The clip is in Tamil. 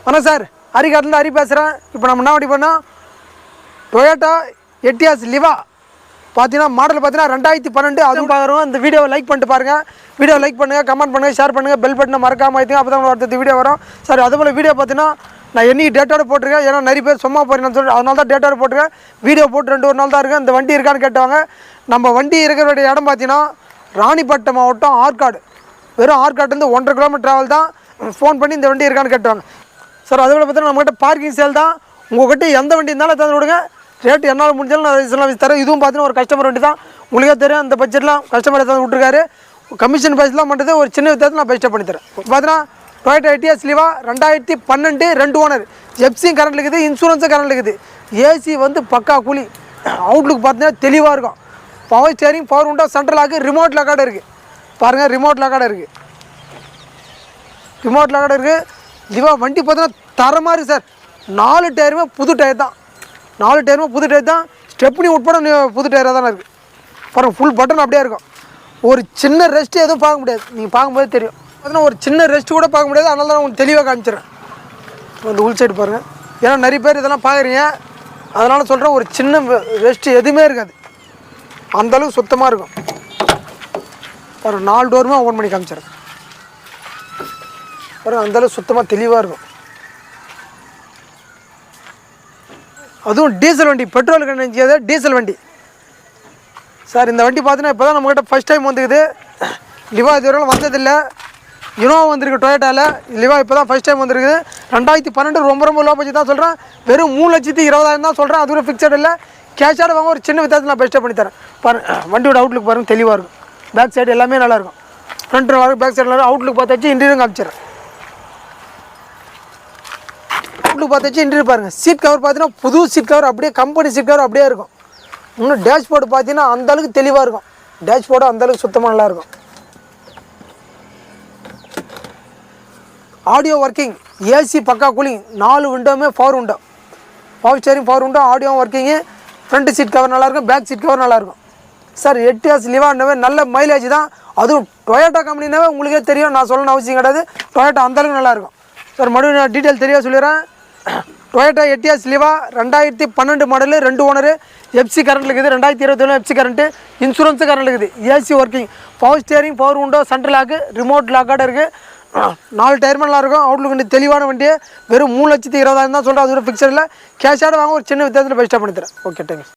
வணக்கம் சார், ஹரிகாட்டில் ஹரி பேசுகிறேன். இப்போ நம்ம என்ன வண்டி பண்ணோம், டொயோட்டா எட்டியாஸ் லிவா பார்த்தீங்கன்னா மாடல் பார்த்தீங்கன்னா 2012. அதுவும் பார்க்குறோம். இந்த வீடியோவை லைக் பண்ணிட்டு பாருங்கள். வீடியோ லைக் பண்ணுங்கள், கமெண்ட் பண்ணுங்கள், ஷேர் பண்ணுங்கள், பெல் பட்டனை மறக்காமல் வைத்துங்க. அப்போ தான் அடுத்த வீடியோ வரும் சார். அதுபோல் வீடியோ பார்த்தீங்கன்னா நான் என்னைக்கு டேட்டோட போட்டிருக்கேன், ஏன்னா நிறைய பேர் சும்மா போகிறேன்னு சொல்லி அதனால தான் டேட்டோட போட்டிருக்கேன். வீடியோ போட்டு 2 நாள் தான் இருக்குது. இந்த வண்டி இருக்கான்னு கேட்டவங்க, நம்ம வண்டி இருக்கிற இடம் பார்த்தீங்கன்னா ராணிப்பட்டம் மாவட்டம் ஆற்காடு. வெறும் ஆற்காட்டுலேருந்து 1.5 கிலோமீட்டர் ட்ராவல் தான். ஃபோன் பண்ணி இந்த வண்டி இருக்கான்னு கேட்டுவாங்க சார். அதுபோல் பார்த்தீங்கன்னா நம்மகிட்ட பார்க்கிங் சேல் தான். உங்கள்கிட்ட எந்த வண்டி இருந்தாலும் தந்து விடுங்க. ரேட்டு என்னால் முடிஞ்சாலும் நான் இதெல்லாம் வச்சு தரேன். இதுவும் பார்த்தீங்கன்னா ஒரு கஸ்டமர் வண்டி தான். உங்களுக்கே தெரியும், அந்த பட்ஜெட்லாம் கஸ்டமர் எதாவது விட்டுருக்காரு. கமிஷன் பைஸ்லாம் பண்ணுறது ஒரு சின்ன விதத்தில் நான் பெஸ்ட்டாக பண்ணித்தரேன். பார்த்தீங்கன்னா Toyota Etios Liva 2012, 2 owner, எஃப்சியும் current இருக்குது, இன்சூரன்ஸும் கரண்ட் இருக்குது. ஏசி வந்து பக்கா கூலி. அவுட்லுக் பார்த்தீங்கன்னா தெளிவாக இருக்கும். Power steering, power window, central lock, remote லாக்காடு இருக்குது. பாருங்கள், ரிமோட் லாக்காடு இருக்குது. ரிமோட் லாக்காடு இருக்குது. லிவா வண்டி பார்த்தீங்கன்னா தரமாக இருக்குது சார். 4 டயருமே புது டயர் தான். 4 டயருமே புது டயர் தான். ஸ்டெப்னி உட்பட புது டயராக தானே இருக்குது. பாருங்கள், ஃபுல் பட்டன் அப்படியே இருக்கும். ஒரு சின்ன ரெஸ்ட்டு எதுவும் பார்க்க முடியாது. நீங்கள் பார்க்கும்போது தெரியும். பார்த்தீங்கன்னா ஒரு சின்ன ரெஸ்ட்டு கூட பார்க்க முடியாது. அதனால தான் உங்களுக்கு தெளிவாக காமிச்சிடுறேன். இந்த உள் சைடு பாருங்கள். ஏன்னா நிறைய பேர் இதெல்லாம் பார்க்குறீங்க, அதனால் சொல்கிறேன். ஒரு சின்ன ரெஸ்ட்டு எதுவுமே இருக்காது. அந்தளவுக்கு சுத்தமாக இருக்கும். பாருங்கள், 4 டோருமே ஓப்பன் பண்ணி காமிச்சிடுறேன். பாருங்கள், அந்தளவுக்கு சுத்தமாக தெளிவாக இருக்கும். அதுவும் டீசல் வண்டி, பெட்ரோலுக்கு நினைக்காத டீசல் வண்டி சார். இந்த வண்டி பார்த்தீங்கன்னா இப்போ தான் நம்மகிட்ட ஃபஸ்ட் டைம் வந்துக்குது. லிவா இதுவரையும் வந்ததில்லை. இனோவா வந்திருக்கு டொயோட்டாவில். லிவா இப்போ தான் ஃபஸ்ட் டைம் வந்துருக்குது. 2012 ரொம்ப லோ பட்ஜெட் தான் சொல்கிறேன். வெறும் 3,20,000 தான் சொல்கிறேன். அது கூட ஃபிக்ஸட் இல்லை. கேஷாக வாங்க ஒரு சின்ன வித்தியாசத்தில் நான் பெஸ்ட்டாக பண்ணித்தரேன். பாருங்கள், வண்டியோட அவுட்லுக் பாருங்கள், தெளிவாக இருக்கும். பேக் சைடு எல்லாமே நல்லாயிருக்கும். ஃப்ரண்ட் நல்லாயிருக்கும், பேக் சைடு நல்லாயிருக்கும். அவுட்லுக் பார்த்தாச்சு, இன்டீரியரும் காமிச்சிடுறேன். அவுட்லுக் பார்த்தாச்சு, இன்டீரியர் பாருங்கள். சீட் கவர் பார்த்தீங்கன்னா புது சீட் கவர், அப்படியே கம்பெனி சீட் கவர் அப்படியே இருக்கும். இன்னும் டேஷ்போர்டு பார்த்தீங்கன்னா அந்தளவுக்கு தெளிவாக இருக்கும். டேஷ்போர்டு அந்தளவுக்கு சுத்தமாக நல்லாயிருக்கும். ஆடியோ ஒர்க்கிங், ஏசி பக்கா கூலிங், 4 விண்டோவுமே power window, power steering, power window, audio ஒர்க்கிங்கு. ஃப்ரண்ட் சீட் கவர் நல்லாயிருக்கும், பேக் சீட் கவர் நல்லாயிருக்கும் சார். எட்டியாஸ் லிவானாவே நல்ல மைலேஜ் தான். அதுவும் டொயோட்டா கம்பெனினாவே உங்களுக்கே தெரியும், நான் சொல்லணும்னு அவசியம் கிடையாது. டொயோட்டா அந்தளவுக்கு நல்லாயிருக்கும் சார். மறுபடியும் நான் டீட்டெயில் தெளிவாக சொல்லிடுறேன். Toyota Etios Liva 2012 model, 2 owner, FC current இருக்குது. 2021 எஃப்சி கரண்ட்டு, இன்சூரன்ஸு கரண்ட் இருக்குது. AC working, power steering, power window, central lock, remote லாக்காடு இருக்குது. 4 டயருமே நல்லாயிருக்கும். அவுட்லுக் வண்டி தெளிவான வண்டி. வெறும் 3,20,000 தான் சொல்கிறேன். அது ஒரு ஃபிக்ஸட் இல்லை. கேஷாக வாங்க ஒரு சின்ன வித்தியாசத்தில் பெஸ்ட்டாக பண்ணித்தரேன். Okay, thanks.